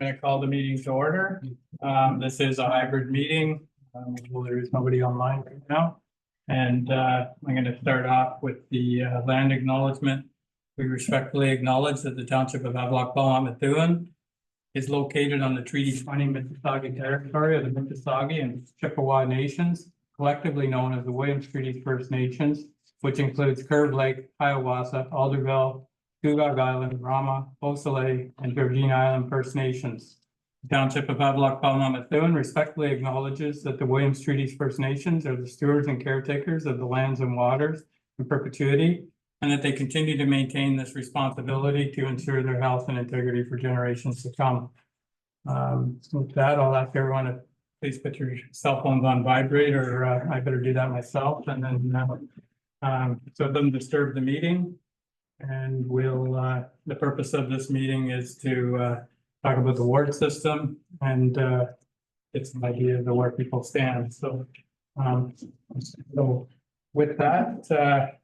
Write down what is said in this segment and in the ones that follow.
going to call the meeting to order. This is a hybrid meeting. Well, there is nobody online right now. And I'm going to start off with the land acknowledgement. We respectfully acknowledge that the Township of Havelock-Belmont-Methuen is located on the Treaty 20 Mississauga territory of the Mississauga and Chippewa Nations, collectively known as the Williams Treaty First Nations, which includes Curve Lake, Hiawatha, Alderville, Tugog Island, Rama, Osaley, and Georgina Island First Nations. The Township of Havelock-Belmont-Methuen respectfully acknowledges that the Williams Treaties First Nations are the stewards and caretakers of the lands and waters in perpetuity, and that they continue to maintain this responsibility to ensure their health and integrity for generations to come. With that, I'll ask everyone to please put your cell phones on vibrate, or I better do that myself, and then so it doesn't disturb the meeting. And we'll, the purpose of this meeting is to talk about the ward system and get some ideas of where people stand. So, so with that,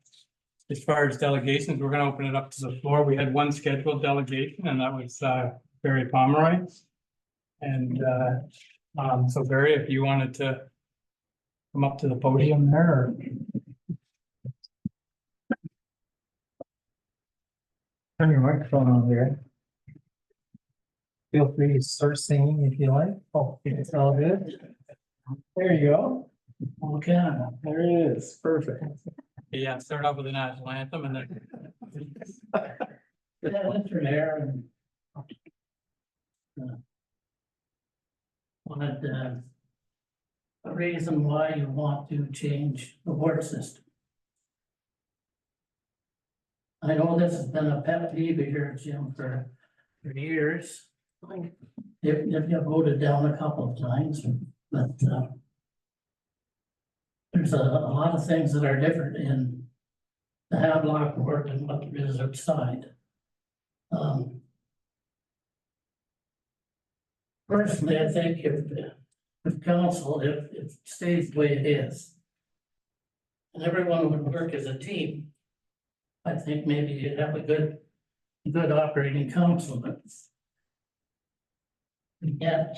as far as delegations, we're going to open it up to the floor. We had one scheduled delegation, and that was Barry Pomeroy. And so Barry, if you wanted to come up to the podium there. Or... Turn your microphone on there. Feel free to start singing if you like. Oh, it's all good. There you go. Okay, there it is. Perfect. Yeah, start off with the national anthem and then. Yeah, that's your hair and. Wanted a reason why you want to change the ward system. I know this has been a pet peeve here, Jim, for years. You voted down a couple of times, but there's a lot of things that are different in the Havelock ward than what there is outside. Personally, I think if council, if it stays the way it is, and everyone would work as a team, I think maybe you'd have a good operating council, but yet,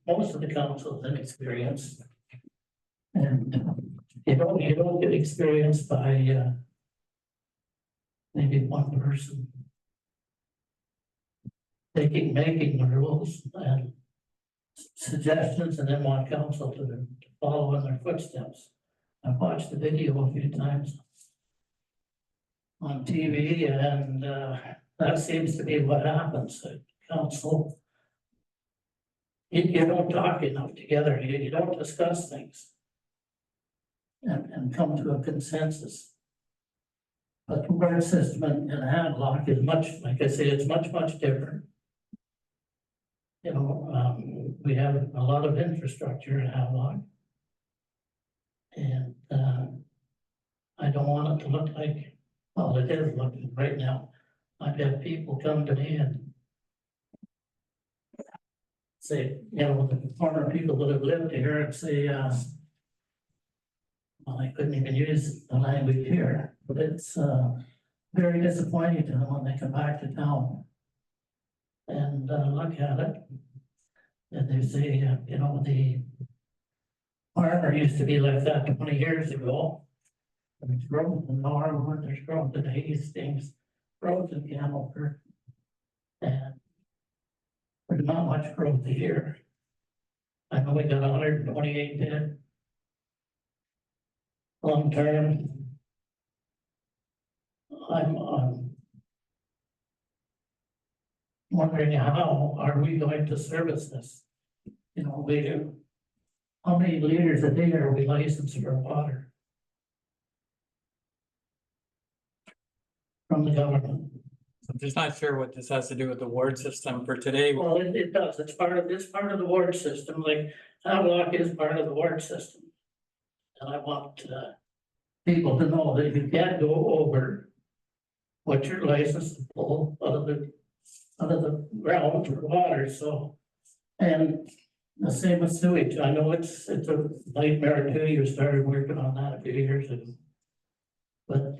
most of the councils have experience, and you don't get experience by maybe one person making the rules and suggestions, and then want council to follow in their footsteps. I've watched the video a few times on TV, and that seems to be what happens at council. You don't talk enough together. You don't discuss things and come to a consensus. But the ward system in Havelock is much, like I say, it's much different. You know, we have a lot of infrastructure in Havelock. And I don't want it to look like, well, it is looking right now. I've had people come to me and say, you know, the former people that have lived here and say, well, I couldn't even use the language here, but it's very disappointing to them when they come back to town and look at it. And they say, you know, the farmer used to be like that 20 years ago. There's growth in Norwood, there's growth in Hastings, growth in Campbellford, and there's not much growth here. I know we got 128 dead. Long term, I'm wondering how are we going to service this? You know, we do. How many liters a day are we licensed for water from the government? I'm just not sure what this has to do with the ward system for today. Well, it does. It's part of the ward system. Like Havelock is part of the ward system, and I want people to know that you can't go over what you're licensed to pull out of the ground for water. So, and the same with sewage. I know it's a nightmare too. You started working on that a few years ago, but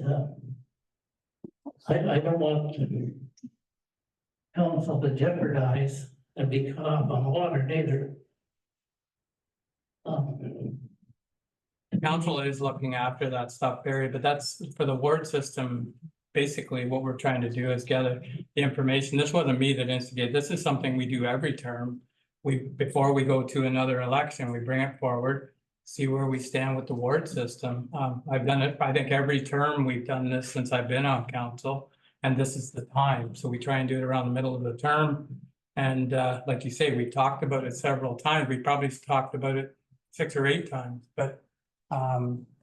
I don't want council to jeopardize and be cut off on water neither. The council is looking after that stuff, Barry, but that's for the ward system. Basically, what we're trying to do is gather the information. This wasn't me that instigated. This is something we do every term. Before we go to another election, we bring it forward, see where we stand with the ward system. I've done it, I think every term we've done this since I've been on council, and this is the time. So we try and do it around the middle of the term. And like you say, we talked about it several times. We probably talked about it 6 or 8 times, but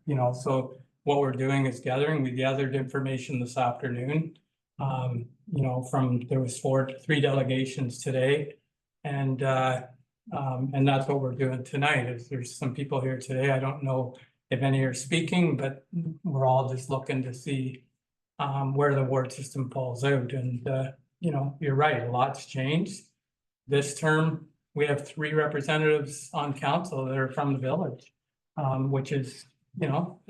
you know, so what we're doing is gathering. We gathered information this afternoon. You know, there was 3 delegations today, and that's what we're doing tonight. Is there's some people here today. I don't know if any are speaking, but we're all just looking to see where the ward system falls out. And you know, you're right, a lot's changed. This term, we have 3 representatives on council that are from the village, which is, you know,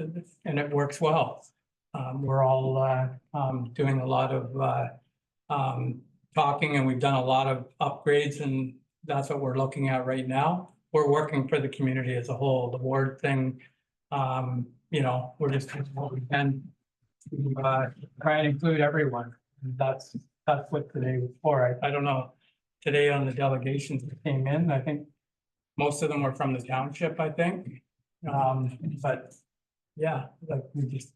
and it works well. We're all doing a lot of talking, and we've done a lot of upgrades, and that's what we're looking at right now. We're working for the community as a whole. The ward thing, you know, we're just doing what we can to try and include everyone. That's what today was for. I don't know, today on the delegations that came in, I think most of them were from the township, I think. But yeah, like this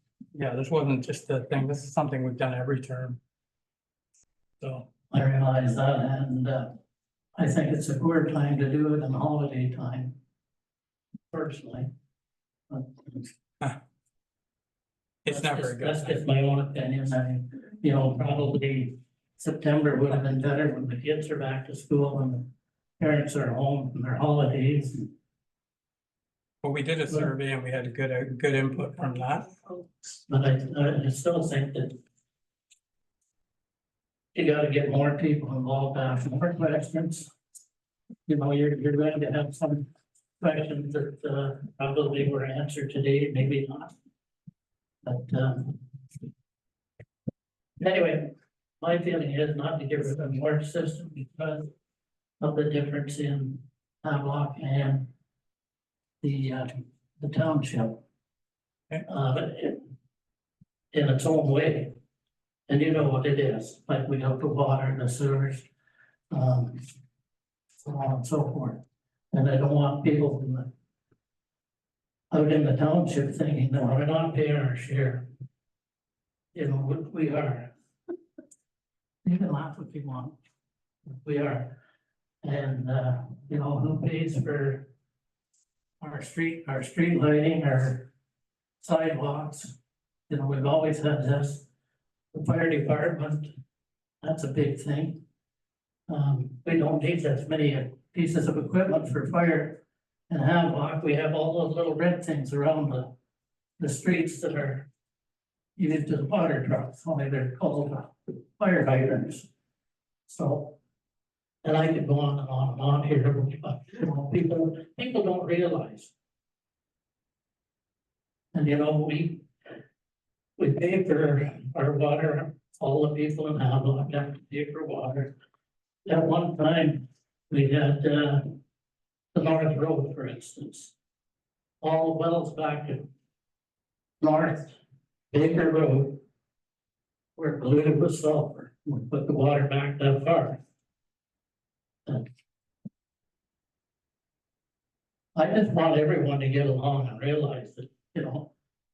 wasn't just a thing. This is something we've done every term. So I realize that, and I think it's a poor time to do it in holiday time, personally. But it's never a good that's time. just my own opinion. You know, probably September would have been better when the kids are back to school and the parents are home from their holidays. But we did a survey and we had a good input from that. But I still think that you gotta get more people involved, ask more questions. You know, you're going to have some questions that probably were answered today, maybe not. But anyway, my feeling is not to get rid of the ward system because of the difference in Havelock and the township. In its own way. And you know what it is, like we have the water, the sewers, so on and so forth. And I don't want people from out in the township thinking, no, we're not paying our share. You know, we are. You can laugh if you want. We are. And you know, who pays for our street lighting, our sidewalks? You know, we've always had this. The fire department, that's a big thing. We don't need as many pieces of equipment for fire and Havelock. We have all those little red things around the streets that are used as water trucks, only they're called fire hydrants. So, and I could go on and on and on here, but you know, people don't realize. And you know, we pay for our water, all the people in Havelock have to pay for water. At one time, we had the North Road, for instance. All the wells back to North Baker Road were polluted with sulfur. We put the water back that far. And I just want everyone to get along and realize that, you know,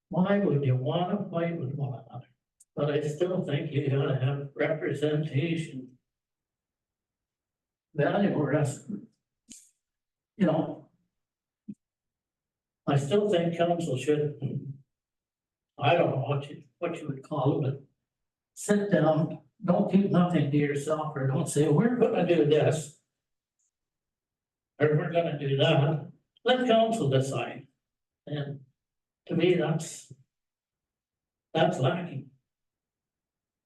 why would you want to fight with one another? But I still think you gotta have representation. Value for us. You know, I still think council should, I don't know what you would call it, but sit down, don't keep nothing to yourself, or don't say, we're gonna do this. Or we're gonna do that. Let council decide. And to me, that's lacking.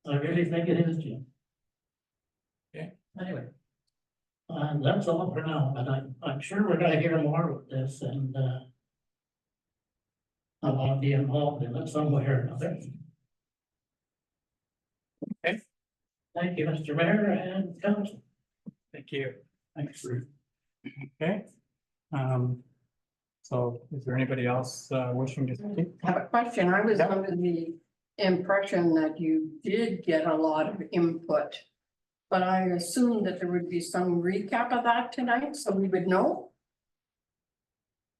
I really think it is, Jim. Okay. Anyway. That's all for now, but I'm sure we're gonna hear more with this, and I want to be involved in it some way or another. Thank you, Mr. Mayor and Council. Thank you. Thanks, Ruth. Okay. So is there anybody else wishing to speak? I have a question. I was Yeah. under the impression that you did get a lot of input. But I assumed that there would be some recap of that tonight, so we would know,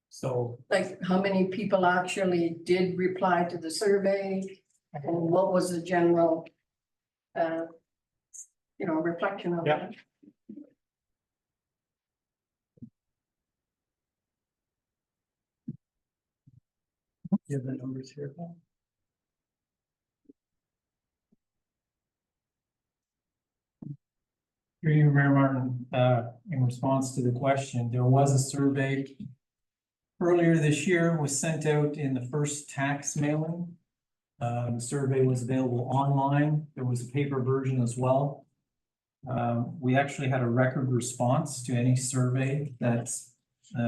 So like, how many people actually did reply to the survey? And what was the general, reflection of Yeah. that? you have the numbers here. Through you, Mayor Martin, in response to the question, there was a survey earlier this year, was sent out in the first tax mailing. The survey was available online. There was a paper version as well. We actually had a record response to any survey that's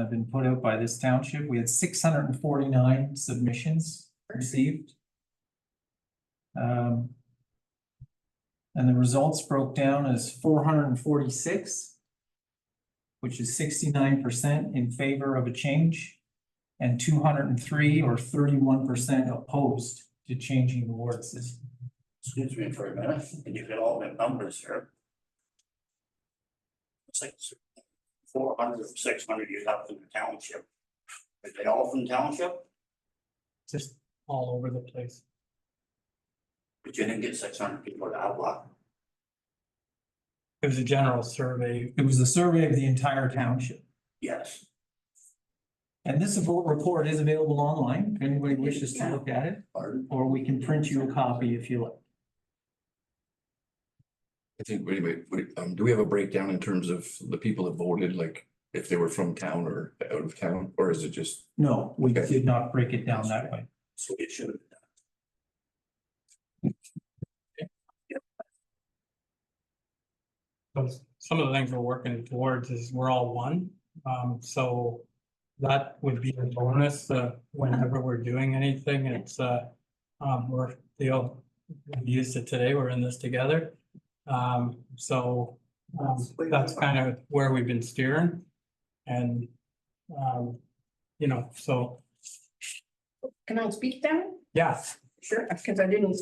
been put out by this township. We had 649 submissions received. And the results broke down as 446, which is 69% in favor of a change, and 203 or 31% opposed to changing the ward system. Excuse me for a minute, and you get all the numbers here. It's like 400, 600 you have in the township. Are they all from township? Just all over the place. But you didn't get 600 people to Havelock. It was a general survey. It was a survey of the entire township. Yes. And this report is available online, if anybody wishes to look at it, Pardon? or we can print you a copy if you like. I think, do we have a breakdown in terms of the people that voted, like if they were from town or out of town, or is it just? No, we Okay. did not break it down that way. So it should have been done. So some of the things we're working towards is we're all one. So that would be a bonus, whenever we're doing anything. It's, we're, we used it today. We're in this together. So that's kind of where we've been steering. And, so, Can I speak then? yeah, Sure, because I didn't,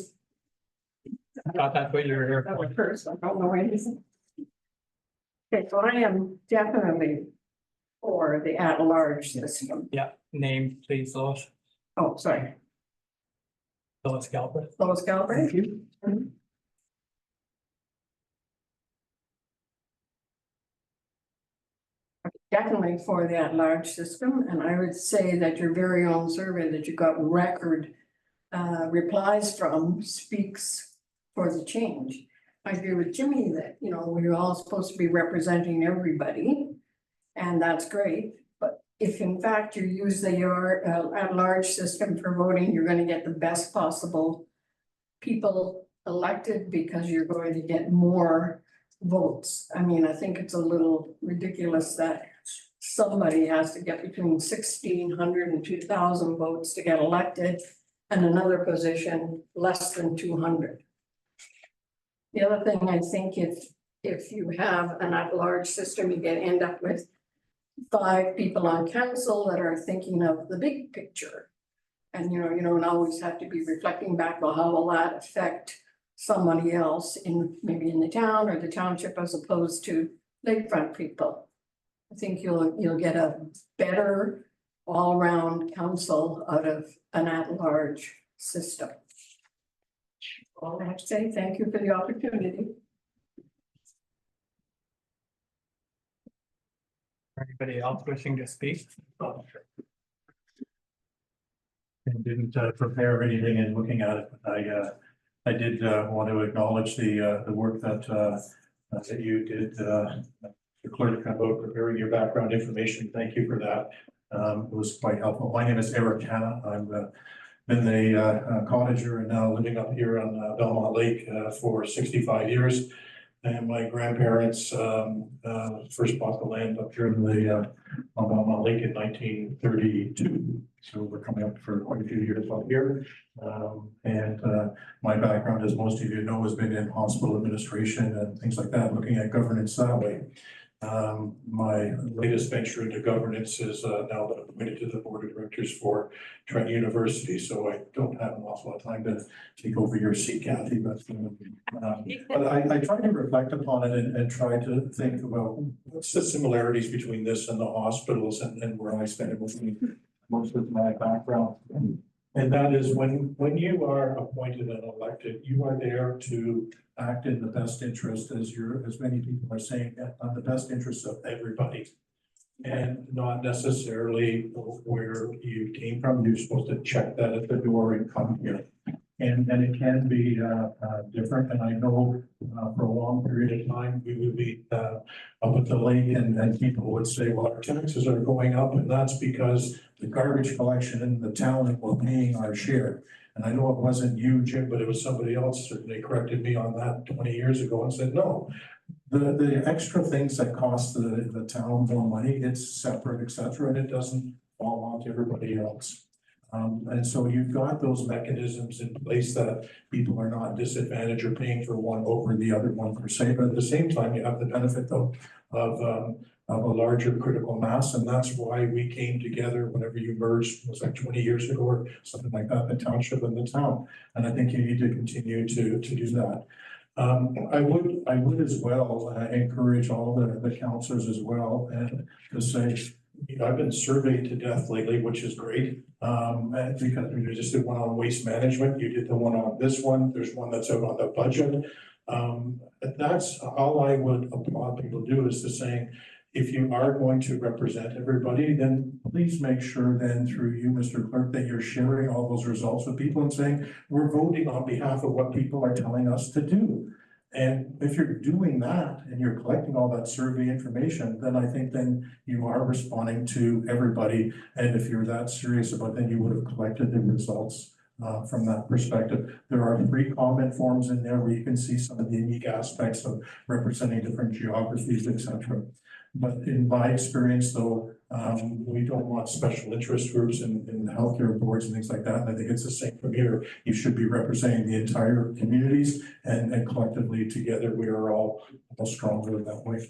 I thought that's what you were here that for. was first, I don't know anything. Okay, so I am definitely for the at-large system. Yeah, name, please, Lois. Oh, sorry, Lois Galbraith. Lois Galbraith. you. Definitely for the at-large system, and I would say that your very own survey that you got record replies from speaks for the change. I agree with Jimmy that, we're all supposed to be representing everybody, and that's great. But if in fact you use the at-large system for voting, you're gonna get the best possible people elected because you're going to get more votes. I mean, I think it's a little ridiculous that somebody has to get between 1,600 and 2,000 votes to get elected, and another position less than 200. The other thing, I think if you have an at-large system, you end up with 5 people on council that are thinking of the big picture. And you don't always have to be reflecting back, well, how will that affect somebody else maybe in the town or the township as opposed to lakefront people. I think you'll get a better all-around council out of an at-large system. All I have to say, thank you for the opportunity. Anybody else wishing to speak? I didn't prepare anything in looking at it, but I did want to acknowledge the work that you did, the clerk, about preparing your background information. Thank you for that. It was quite helpful. My name is Eric Hanna. I've been a cottager and now living up here on Belmont Lake for 65 years. and my grandparents, first bought the land up here in the, on Belmont Lake in 1932. So we're coming up for quite a few years up here. My background, as most of you know, has been in hospital administration and things like that, looking at governance that way. My latest venture into governance is now that I'm appointed to the board of directors for Trent University, so I don't have an awful lot of time to take over your seat, Kathy, but I try to reflect upon it and try to think about what's the similarities between this and the hospitals and where I spend most of my background. And that is when you are appointed and elected, you are there to act in the best interest, as many people are saying, on the best interest of everybody. And not necessarily where you came from. You're supposed to check that at the door and come here. And it can be different. And I know for a long period of time, we would be up at the lake and people would say, well, our taxes are going up, and that's because the garbage collection in the town that we're paying our share. And I know it wasn't you, Jim, but it was somebody else certainly corrected me on that 20 years ago and said, no, the extra things that cost the town more money, it's separate, et cetera, and it doesn't fall on to everybody else. And so you've got those mechanisms in place that people are not disadvantaged or paying for one over the other one per se, but at the same time, you have the benefit though of a larger critical mass, and that's why we came together whenever you merged, it was like 20 years ago or something like that, the township and the town. And I think you need to continue to do that. I would as well encourage all the councillors as well and to say, I've been surveyed to death lately, which is great. Because you just did one on waste management, you did the one on this one, there's one that's out on the budget. That's all I would applaud people do is to saying, if you are going to represent everybody, then please make sure then through you, Mr. Clerk, that you're sharing all those results with people and saying, we're voting on behalf of what people are telling us to do. And if you're doing that and you're collecting all that survey information, then I think then you are responding to everybody. And if you're that serious about it, then you would have collected the results from that perspective. There are 3 comment forms in there where you can see some of the unique aspects of representing different geographies, etc. But in my experience, though, we don't want special interest groups in the healthcare boards and things like that. And I think it's the same from here. You should be representing the entire communities and collectively together, we are all stronger that way.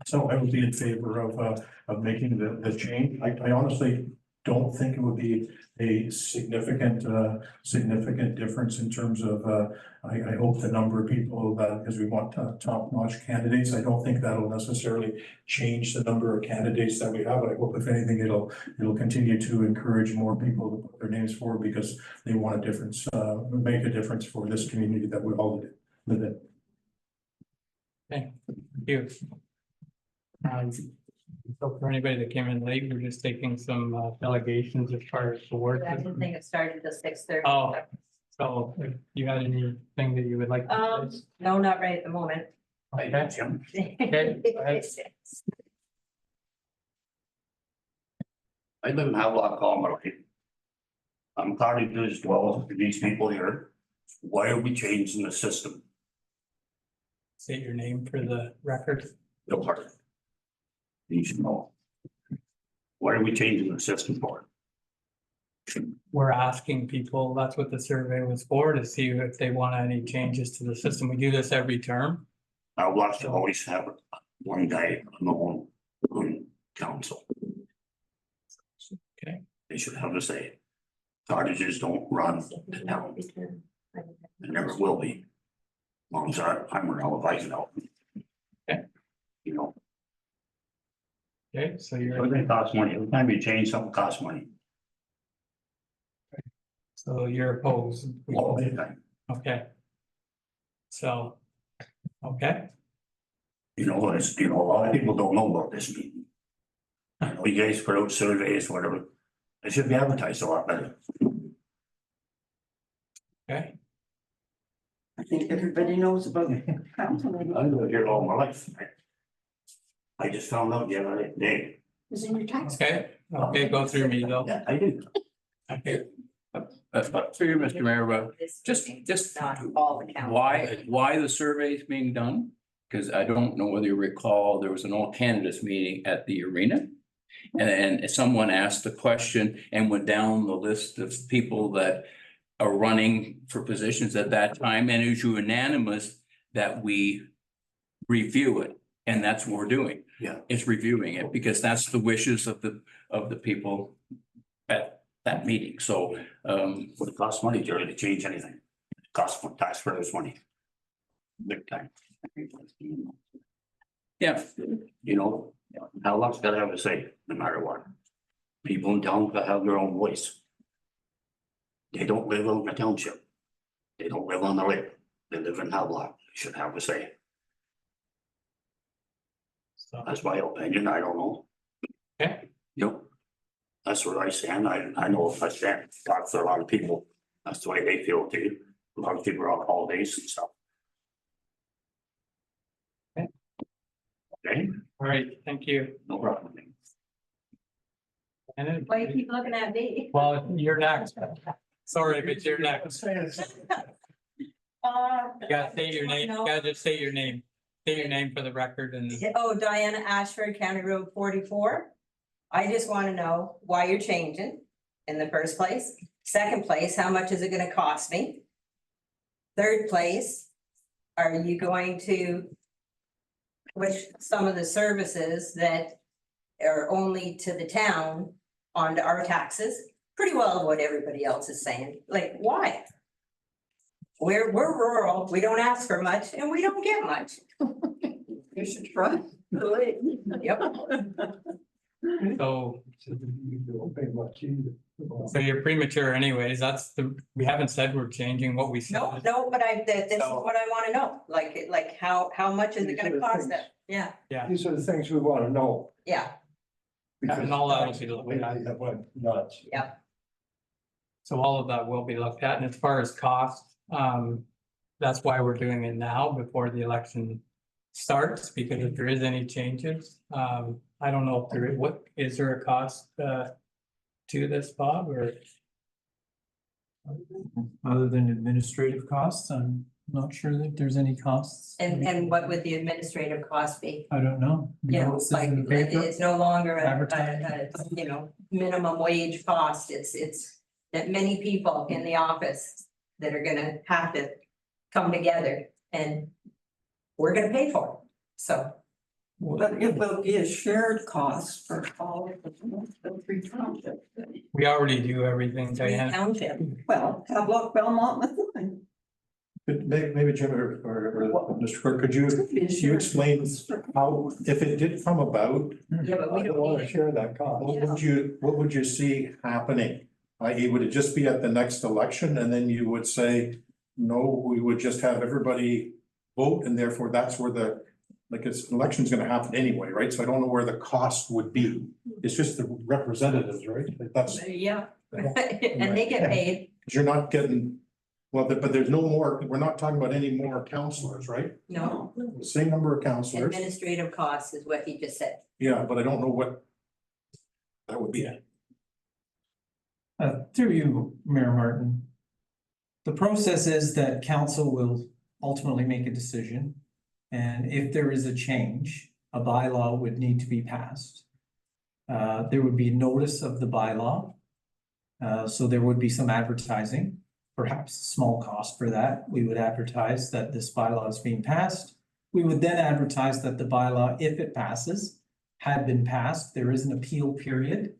So I would be in favor of making the change. I honestly don't think it would be a significant difference in terms of, I hope the number of people that, because we want top-notch candidates, I don't think that'll necessarily change the number of candidates that we have. I hope if anything, it'll continue to encourage more people to put their names forward because they want a difference, make a difference for this community that we all live in. Thank you. So for anybody that came in late, we're just taking some delegations as far as the work. I didn't think it started till 6:30. Oh, so if you had anything that you would like to say? No, not right at the moment. Okay, Jim. Okay, go ahead. I live in Havelock-Belmont-Methuen. I'm party to as well for these people here. Why are we changing the system? Say your name for the record. Bill Hart. You should know. What are we changing the system for? We're asking people, that's what the survey was for, to see if they want any changes to the system. We do this every term. I would like to always have one guy on the own council. Okay. They should have a say. Cottages don't run the town. It never will be. As long as I'm around, I know. Okay. You know, Okay, so you're, everything costs money. Every time you change something costs money. so you're opposed. All the time. Okay. So, okay, You know, a lot of people don't know about this meeting. I know you guys put out surveys, whatever. It should be advertised a lot better. okay. I think everybody knows about council meeting. I've lived here all my life. I just found out the other day. Is in your tax. Okay, okay, go through me though. Yeah, I did. Okay, through you, Mr. Mayor, but This just, meeting, just not all the county. why the survey is being done? Because I don't know whether you recall, there was an all candidates meeting at the arena. And someone asked the question and went down the list of people that are running for positions at that time, and it was unanimous that we review it, and that's what we're doing. Yeah. Is reviewing it, because that's the wishes of the people at that meeting, so, Would it cost money, Jerry, to change anything? Cost taxpayers money. Big time. yeah. You know, Havelock's gotta have a say, no matter what. People in town gotta have their own voice. They don't live on the township. They don't live on the lake. They live in Havelock. They should have a say. So, That's my opinion. I don't know. okay, Yep. That's where I stand. I know if I stand, talk to a lot of people. That's the way they feel too. A lot of people are on holidays and stuff. Okay. Okay, all right, thank you. no problem. And Why you keep looking at me? well, you're next. Sorry, but you're next. You gotta state your name, you gotta just state your name. State your name for the record and Oh, Diana Ashford, County Road 44. I just want to know why you're changing in the first place. Second place, how much is it gonna cost me? Third place, are you going to push some of the services that are only to the town onto our taxes? Pretty well what everybody else is saying. Like, why? We're rural, we don't ask for much and we don't get much. You should try. Yep. so. So you're premature anyways, we haven't said we're changing what we said. No, but this is So- what I wanna know, like how much is it gonna cost them? Yeah, These are the things we want to know. yeah, And all that will be We looked at. went nuts. So all of that will be looked at, and as far as cost, that's why we're doing it now before the election starts, because if there is any changes, I don't know if is there a cost, to this, Bob, or? Other than administrative costs, I'm not sure that there's any costs. and what would the administrative cost be? I don't know. Yeah, Notices like, in the paper? it's no longer Advertising. minimum wage cost, it's that many people in the office that are gonna have to come together and we're gonna pay for it, so. But it will be a shared cost for all of the three townships. We already do everything, Diana. Township. Well, Havelock-Belmont-Methuen. Maybe Jim or Mr. Clerk, could you explain how, if it did come about, Yeah, but we I don't don't want need to it. share that cost. What would you see happening? I.e., would it just be at the next election and then you would say, no, we would just have everybody vote and therefore that's where election's gonna happen anyway, right? So I don't know where the cost would be. It's just the representatives, right? Like that's, Yeah, and they get paid, because you're not getting, well, but there's no more, we're not talking about any more counselors, right? no, The same number of counselors. administrative costs is what he just said. Yeah, but I don't know what that would be. Through you, Mayor Martin. The process is that council will ultimately make a decision. And if there is a change, a bylaw would need to be passed. There would be notice of the bylaw. So there would be some advertising, perhaps a small cost for that. We would advertise that this bylaw is being passed. We would then advertise that the bylaw, if it passes, had been passed. There is an appeal period.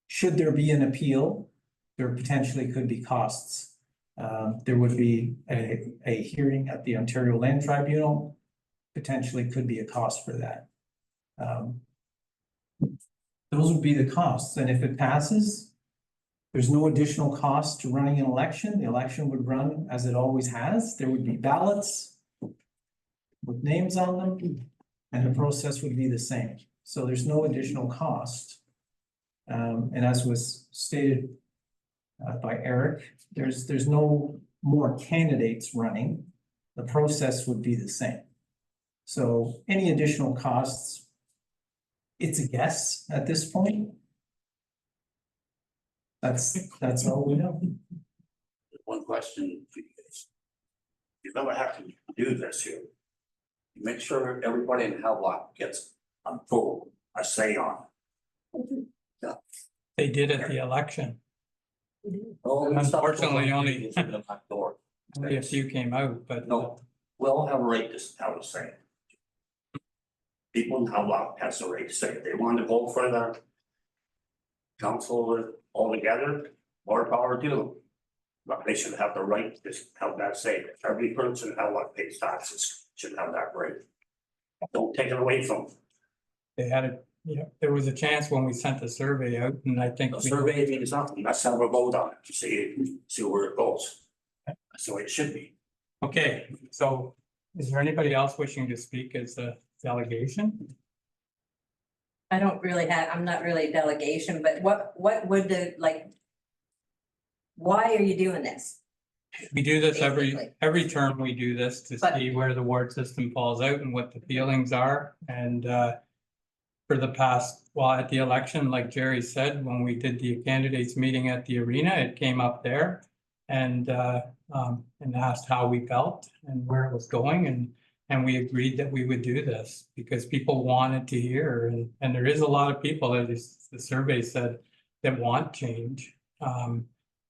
Should there be an appeal, there potentially could be costs. There would be a hearing at the Ontario Land Tribunal, potentially could be a cost for that. Those would be the costs, and if it passes, there's no additional cost to running an election. The election would run as it always has. There would be ballots with names on them, and the process would be the same. So there's no additional cost. And as was stated by Eric, there's no more candidates running. The process would be the same. So any additional costs, it's a guess at this point. That's all we know. one question for you guys. If you ever have to do this here, make sure everybody in Havelock gets a say on. They did at the election. Oh, Unfortunately, only- Back door. Only a few came out, but. No, we all have a right to have a say. People in Havelock has the right to say, if they want to vote for the council altogether, more power to them. But they should have the right to have that say. Every person in Havelock pays taxes, should have that right. Don't take it away from them. They had it, there was a chance when we sent the survey out, and I think. The survey means something, let's have a vote on it, to see where it goes. That's the way it should be. Okay, so is there anybody else wishing to speak as a delegation? I don't really have, I'm not really a delegation, but what would the, like, why are you doing this? We do this Basically. every term we do this to But- see where the ward system falls out and what the feelings are. And for the past, well, at the election, like Jerry said, when we did the candidates meeting at the arena, it came up there. And asked how we felt and where it was going. And we agreed that we would do this because people wanted to hear. And there is a lot of people, as the survey said, that want change.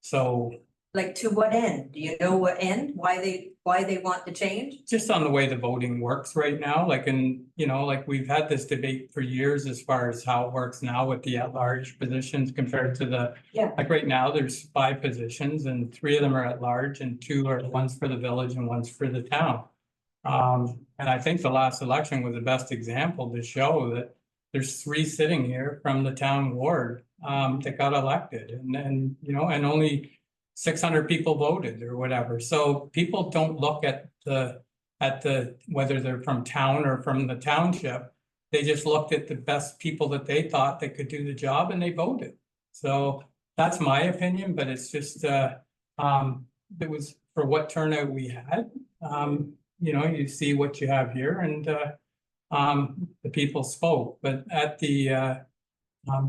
So Like, to what end? Do you know what end? Why they want the change? just on the way the voting works right now, like like we've had this debate for years as far as how it works now with the at-large positions compared to the. Yeah. Like right now, there's 5 positions and 3 of them are at large and 2 are, one's for the village and one's for the town. And I think the last election was the best example to show that there's 3 sitting here from the town ward that got elected and only 600 people voted or whatever. So people don't look at the whether they're from town or from the township. They just looked at the best people that they thought that could do the job and they voted. So that's my opinion, but it's just it was for what turnout we had. You see what you have here and the people spoke, but at the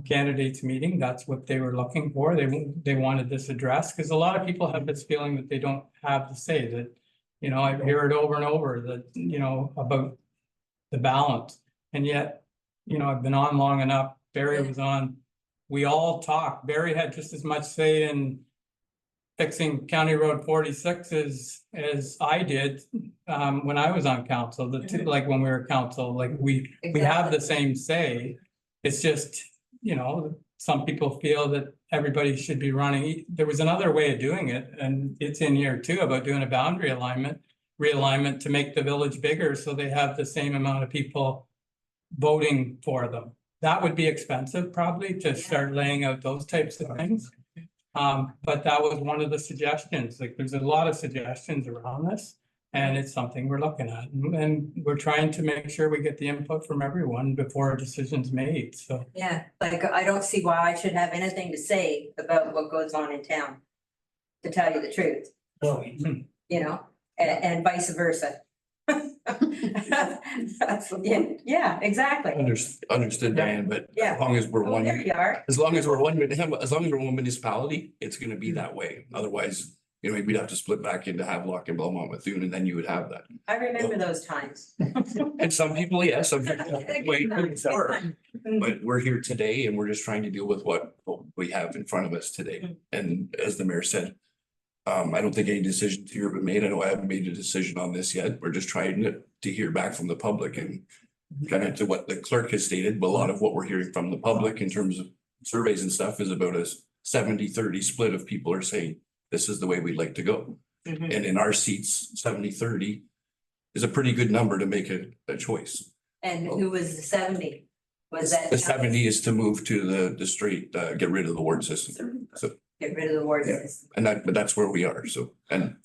candidates meeting, that's what they were looking for. They wanted this addressed because a lot of people have this feeling that they don't have to say that, I hear it over and over that, about the balance. And yet, I've been on long enough. Barry was on. We all talked. Barry had just as much say in fixing County Road 46 as I did when I was on council. The two, like when we were council, like we have the same say. It's just, some people feel that everybody should be running. There was another way of doing it, and it's in here too, about doing a boundary realignment to make the village bigger so they have the same amount of people voting for them. That would be expensive probably to start laying out those types of things. But that was one of the suggestions. Like there's a lot of suggestions around this. And it's something we're looking at, and we're trying to make sure we get the input from everyone before a decision's made, so. Yeah, like, I don't see why I should have anything to say about what goes on in town, to tell you the truth. And vice versa. Yeah, exactly. Understood, Diane, but Yeah. as long as we're Oh, one, there you are. as long as we're one municipality, it's gonna be that way. Otherwise, we'd have to split back into Havelock-Belmont-Methuen, and then you would have that. I remember those times. And some people, yes, some people, wait, sure. Mhm. But we're here today and we're just trying to deal with what we have in front of us today. And as the mayor said, I don't think any decisions here have been made. I know I haven't made a decision on this yet. We're just trying to hear back from the public and kind of to what the clerk has stated. But a lot of what we're hearing from the public in terms of surveys and stuff is about a 70-30 split of people are saying, this is the way we'd like to go. Mhm. And in our seats, 70-30 is a pretty good number to make a choice. And who was the 70? Was that? The 70 is to move to the straight, get rid of the ward system. So, Get rid of the ward Yeah. system. and but that's where we are. So, and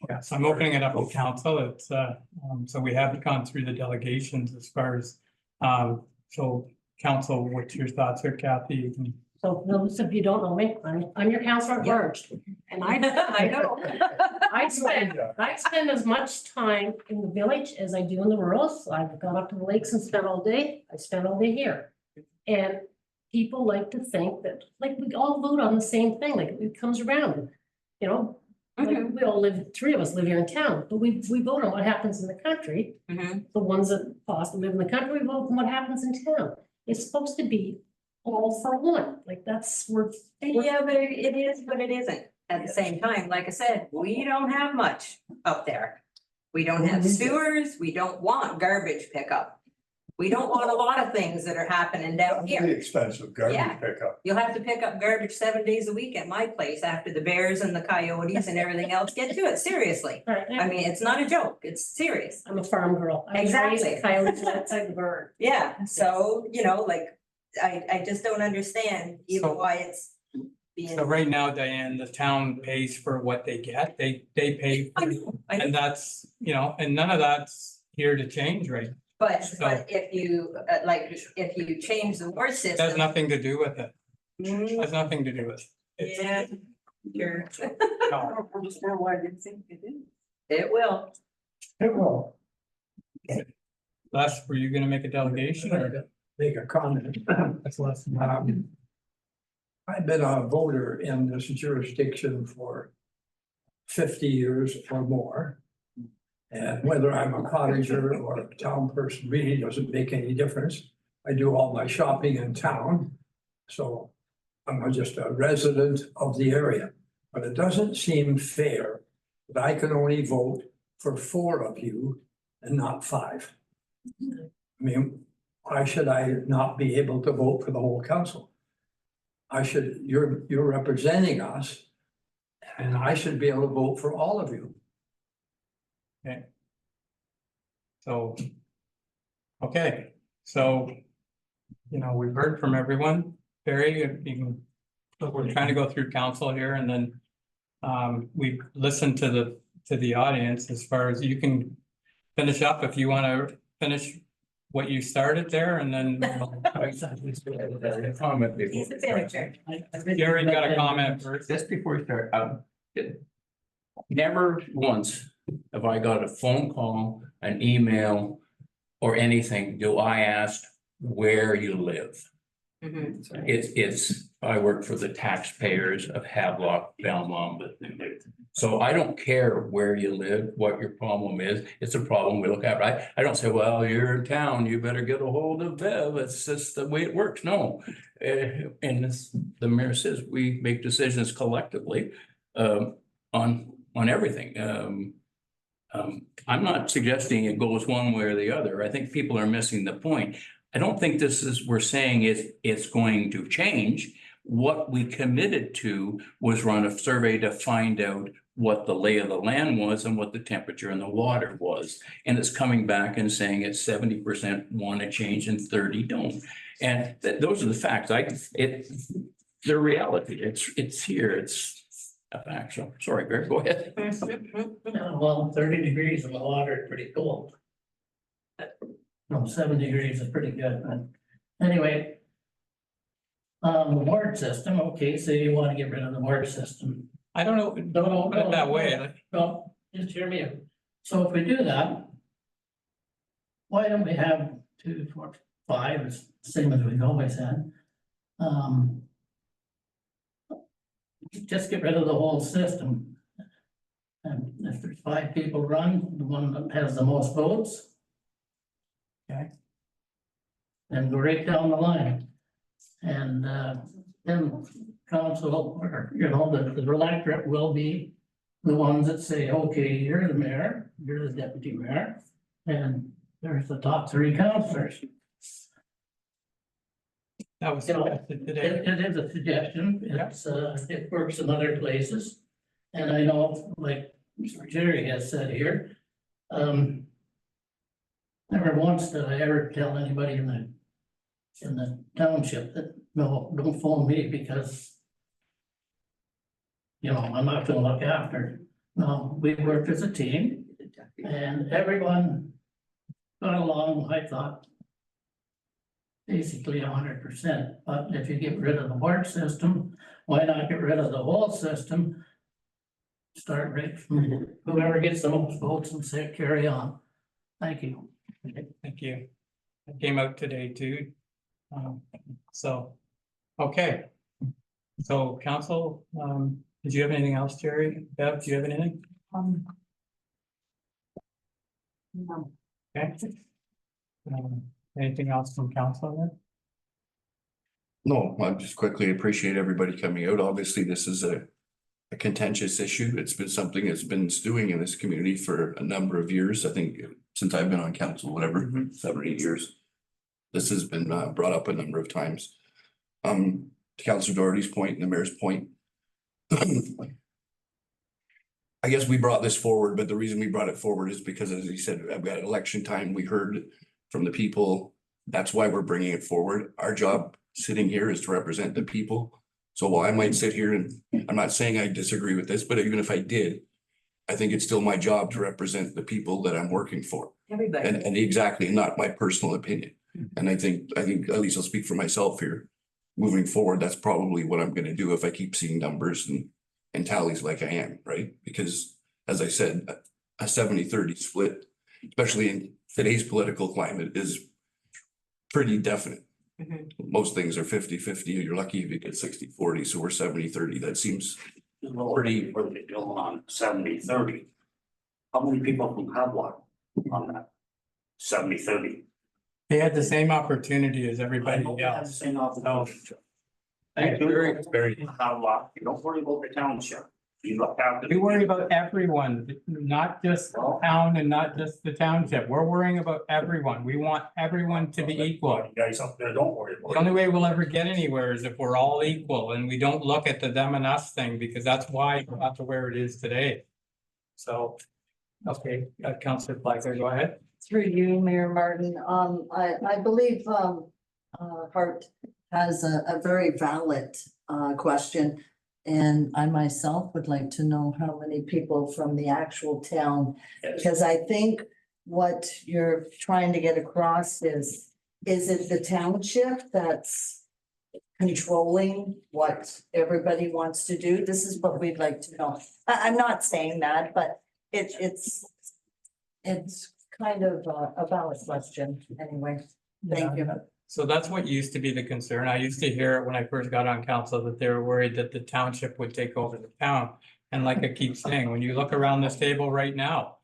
Yeah, so I'm opening it up to council. It's so we haven't gone through the delegations as far as so council, what's your thoughts here, Kathy? You can- So for those of you who don't know me, I'm your counselor at large. And I know. I spend as much time in the village as I do in the rural. So I've gone up to the lakes and spent all day. I spent all day here. And people like to think that, like, we all vote on the same thing, like it comes around. you know, like, we all live, three of us live here in town, but we vote on what happens in the country. Mhm. The ones that possibly live in the country, we vote on what happens in town. It's supposed to be all for one, like that's where. Yeah, but it is, but it isn't. At the same time, like I said, we don't have much up there. We don't have sewers, we don't want garbage pickup. We don't want a lot of things that are happening down Really here. expensive garbage Yeah. pickup. You'll have to pick up garbage 7 days a week at my place after the bears and the coyotes and everything else get to it, seriously. Right, I mean, it's not a joke, it's serious. I'm a farm girl. I was raised Exactly. coyotes outside the barn. Yeah, so, you know, like, I just don't understand even So- why it's being. So right now, Diane, the town pays for what they get. They pay. I for it. know, I know. And that's, you know, and none of that's here to change, right? But So- if you, like, if you change the word It has system. nothing to do with it. Mm, Has nothing to do with it. It's- Yeah, sure. no. It will. It will Les, were you gonna make a delegation or? make a comment. That's less. I've been a voter in this jurisdiction for 50 years or more. And whether I'm a cottager or a town person really doesn't make any difference. I do all my shopping in town. So I'm just a resident of the area. But it doesn't seem fair that I can only vote for 4 of you and not 5. I mean, why should I not be able to vote for the whole council? You're representing us, and I should be able to vote for all of you. So. Okay, so. You know, we've heard from everyone. Barry, you can, look, we're trying to go through council here and then. We've listened to the audience as far as you can finish up if you want to finish what you started there and then. Comment before He's we a start. finisher. Gary got a comment first. Just before we start, never once have I got a phone call, an email, or anything, do I ask where you live? Mhm. It's, I work for the taxpayers of Havelock-Belmont-Methuen. So I don't care where you live, what your problem is, it's a problem we look at, I don't say, well, you're in town, you better get a hold of Bev, it's just the way it works, no. And this, the mayor says, we make decisions collectively, on everything, I'm not suggesting it goes one way or the other, I think people are missing the point. I don't think this is, we're saying it's going to change. What we committed to was run a survey to find out what the lay of the land was and what the temperature in the water was. And it's coming back and saying it's 70% want to change and 30 don't. And those are the facts. They're reality. It's here. It's a fact. So sorry, Greg, go ahead. Well, 30 degrees in the water is pretty cold. No, 7 degrees is pretty good, but anyway. The ward system, okay, so you want to get rid of the ward system. I don't know, No, put it that way, like, No, just hear me out. So if we do that. Why don't we have 2, 4, 5, it's the same as we've always had? Just get rid of the whole system. And if there's 5 people run, the one that has the most votes. Okay. And go right down the line. And then council, or, you know, the electorate will be the ones that say, okay, you're the mayor, you're the deputy mayor, and there's the top 3 councilors. that was You know, suggested today. It is a suggestion, it's, it works in other places. And I know, like Mr. Jerry has said here, never once did I ever tell anybody in the township that, no, don't phone me because, you know, I'm not gonna look after it. No, we worked as a team and everyone got along, I thought, basically 100%. But if you get rid of the ward system, why not get rid of the whole system? Start right from whoever gets the most votes and say, carry on. Thank you. Thank you. It came out today too. So, okay. So council, Did you have anything else, Jerry? Bev, do you have anything? No. Okay. Anything else from council then? No, I just quickly appreciate everybody coming out. Obviously, this is a contentious issue. It's been something that's been stewing in this community for a number of years. I think since I've been on council, whatever, 7 or 8 years. This has been brought up a number of times. To Councilor Doherty's point and the mayor's point. I guess we brought this forward, but the reason we brought it forward is because, as he said, I've got election time. We heard from the people. That's why we're bringing it forward. Our job sitting here is to represent the people. So while I might sit here and I'm not saying I disagree with this, but even if I did, I think it's still my job to represent the people that I'm working for. Everybody. And exactly, not my personal opinion. And I think at least I'll speak for myself here. Moving forward, that's probably what I'm gonna do if I keep seeing numbers and tallies like I am, right? Because as I said, a 70-30 split, especially in today's political climate, is pretty definite. Most things are 50-50. You're lucky if you get 60-40. So we're 70-30. That seems Pretty, where they go on 70-30. How many people from Havelock on that 70-30? They had the same opportunity as everybody else. Same opportunity. It's very. Havelock, you don't worry about the township. You look after. We worry about everyone, not just the town and not just the township. We're worrying about everyone. We want everyone to be equal. You guys up there, don't worry about The only way we'll ever get anywhere is if we're all equal and we don't look at the them and us thing, because that's why we're not to where it is today. So, okay, Councilor Fleischer, go ahead. Through you, Mayor Martin, I believe, Hart has a very valid, question. And I myself would like to know how many people from the actual town, because I think what you're trying to get across is it the township that's controlling what everybody wants to do? This is what we'd like to know. I'm not saying that, but it's kind of a valid question anyway. Thank you. So that's what used to be the concern. I used to hear it when I first got on council that they were worried that the township would take over the town. And like I keep saying, when you look around this table right now,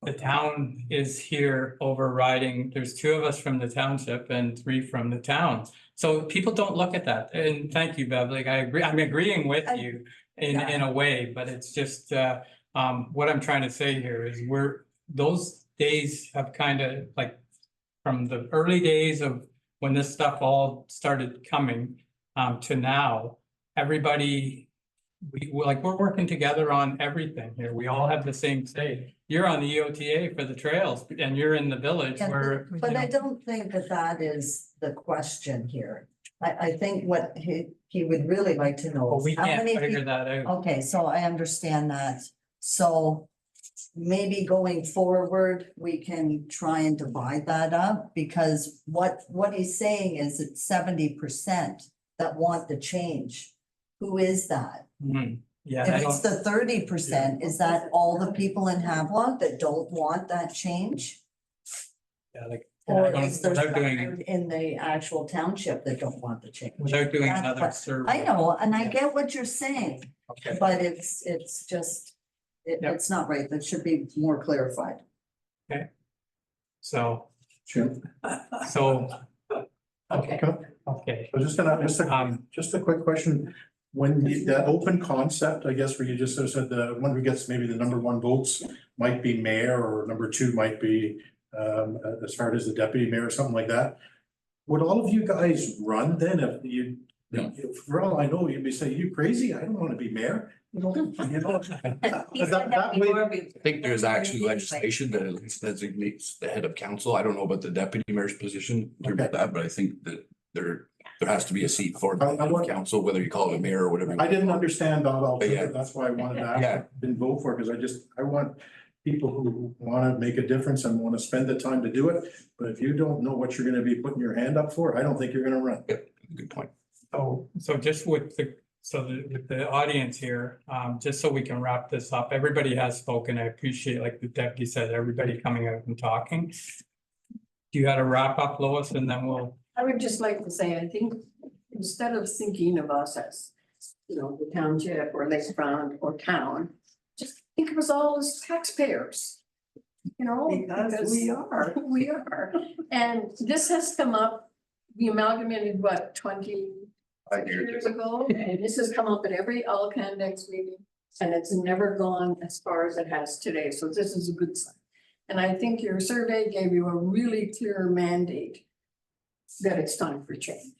the town is here overriding. There's 2 of us from the township and 3 from the town. So people don't look at that. And thank you, Bev. Like I agree, I'm agreeing with you in a way, but it's just what I'm trying to say here is those days have kind of like from the early days of when this stuff all started coming to now, everybody, we're working together on everything here. We all have the same say. You're on the EOTA for the trails and you're in the village where. But I don't think that is the question here. I think what he would really like to know. Well, we is how can't many figure peop- that out. Okay, so I understand that. So maybe going forward, we can try and divide that up, because what he's saying is it's 70% that want the change. Who is that? Yeah, I If it's don't, the 30%, is that all the people in Havelock that don't want that change? yeah, like, Or I don't- is there without some doing, in the actual township that don't want the change? without doing That's another what- survey. I know, and I get what you're saying, Okay. but it's just, Yep. it's not right. That should be more clarified. So, Jim, okay, I okay. was just a quick question. When that open concept, I guess, where you just sort of said the one who gets maybe the number 1 votes might be mayor, or number 2 might be as far as the deputy mayor or something like that. Would all of you guys run then if you, No. for all I know, you'd be saying, you crazy? I don't want to be mayor. You know, He said that way- before I think there's actually legislation that at least designates the head of council. I don't know about the deputy mayor's position to Okay. that, but I think that there has to be a seat for the I head of want- council, whether you call it a mayor or whatever. I didn't understand all But yeah. that's why I wanted to Yeah. ask, didn't vote for it, because I want people who want to make a difference and want to spend the time to do it. But if you don't know what you're going to be putting your hand up for, I don't think you're going to run. Good point. So just with with the audience here, just so we can wrap this up, everybody has spoken. I appreciate, like the deputy said, everybody coming out and talking. Do you have to wrap up, Lois, and then we'll, I would just like to say, I think instead of thinking of us as you know, the township or lakefront or town. Just think of us all as taxpayers. You know, Because we are. we are. And this has come up, we amalgamated what, 20 years ago? And this has come up at every all candidates meeting. And it's never gone as far as it has today. So this is a good sign. And I think your survey gave you a really clear mandate that it's time for change.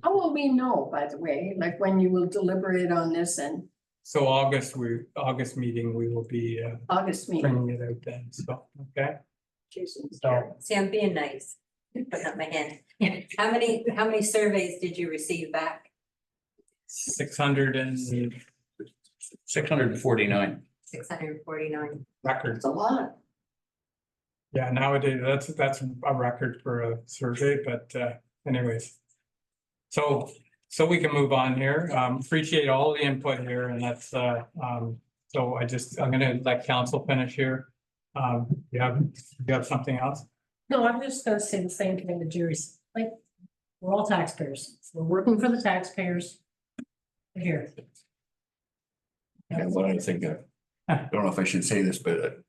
How will we know, by the way, like when you will deliberate on this and So August meeting, we will be August meeting? bringing it out then, so, okay? Jason? So, See, I'm being nice, putting up my hand. How many surveys did you receive back? 600 and 649. 649. records. It's a lot. Yeah, nowadays, that's a record for a survey, but anyways. So we can move on here. Appreciate all the input here and that's so I'm gonna let council finish here. You have something else? No, I'm just gonna say the same thing that Jerry said, like, we're all taxpayers, we're working for the taxpayers. We're here. And one other thing, I don't know if I should say this, but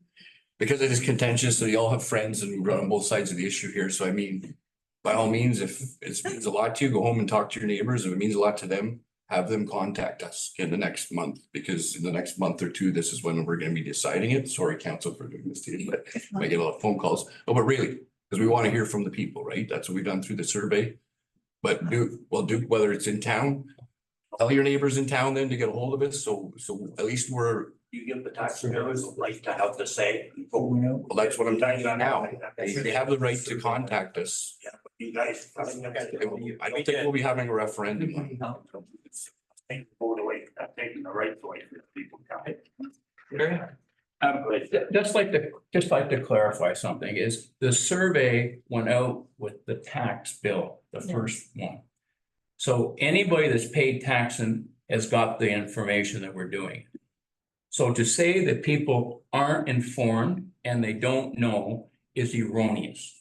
because it is contentious, so you all have friends and we're on both sides of the issue here, so I mean, by all means, if it means a lot to you, go home and talk to your neighbors. If it means a lot to them, have them contact us in the next month, because in the next month or two, this is when we're gonna be deciding it. Sorry, council, for doing this to you, but I get a lot of phone calls. Oh, but really, because we want to hear from the people, right? That's what we've done through the survey. But whether it's in town, tell your neighbors in town then to get a hold of us, so at least You give the taxpayers the right to have the say. well, that's what I'm telling you now. They have the right to contact us. Yeah, but you guys. I don't think we'll be having a referendum. Take the vote away, taking the right away from the people. Just like to clarify something, is the survey went out with the tax bill, the first one. So anybody that's paid tax and has got the information that we're doing. So to say that people aren't informed and they don't know is erroneous.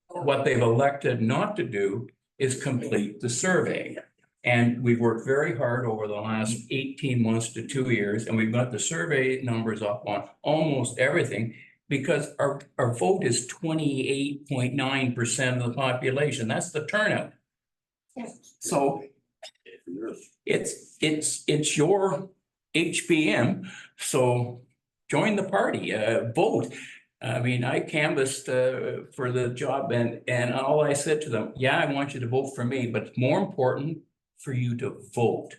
What they've elected not to do is complete the survey. And we've worked very hard over the last 18 months to 2 years, and we've got the survey numbers up on almost everything because our vote is 28.9% of the population. That's the turnout. So it's your HPM, so join the party, vote. I mean, I canvassed for the job and all I said to them, yeah, I want you to vote for me, but it's more important for you to vote.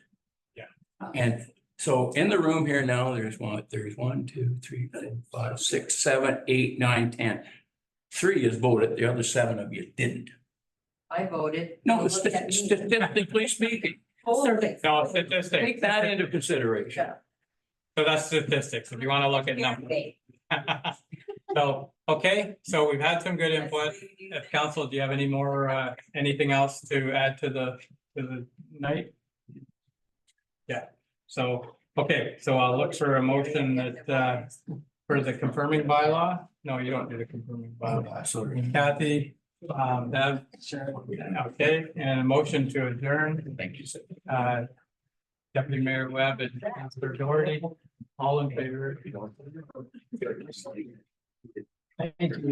Yeah. And so in the room here now, there's 1, 2, 3, 4, 5, 6, 7, 8, 9, 10. 3 has voted, the other 7 of you didn't. I voted. No, Look at me. statistically speaking, Survey. No, statistics. take that into consideration. So that's statistics, if you want to look at numbers. So, okay, so we've had some good input. If council, do you have any more, anything else to add to the night? Yeah, so, okay, so I'll look for a motion that, for the confirming bylaw. No, you don't do the confirming bylaw. Sorry. Kathy, Bev, okay, and a motion to adjourn. Thank you, sir. Deputy Mayor Webb and Councilor Doherty, all in favor. Thank you.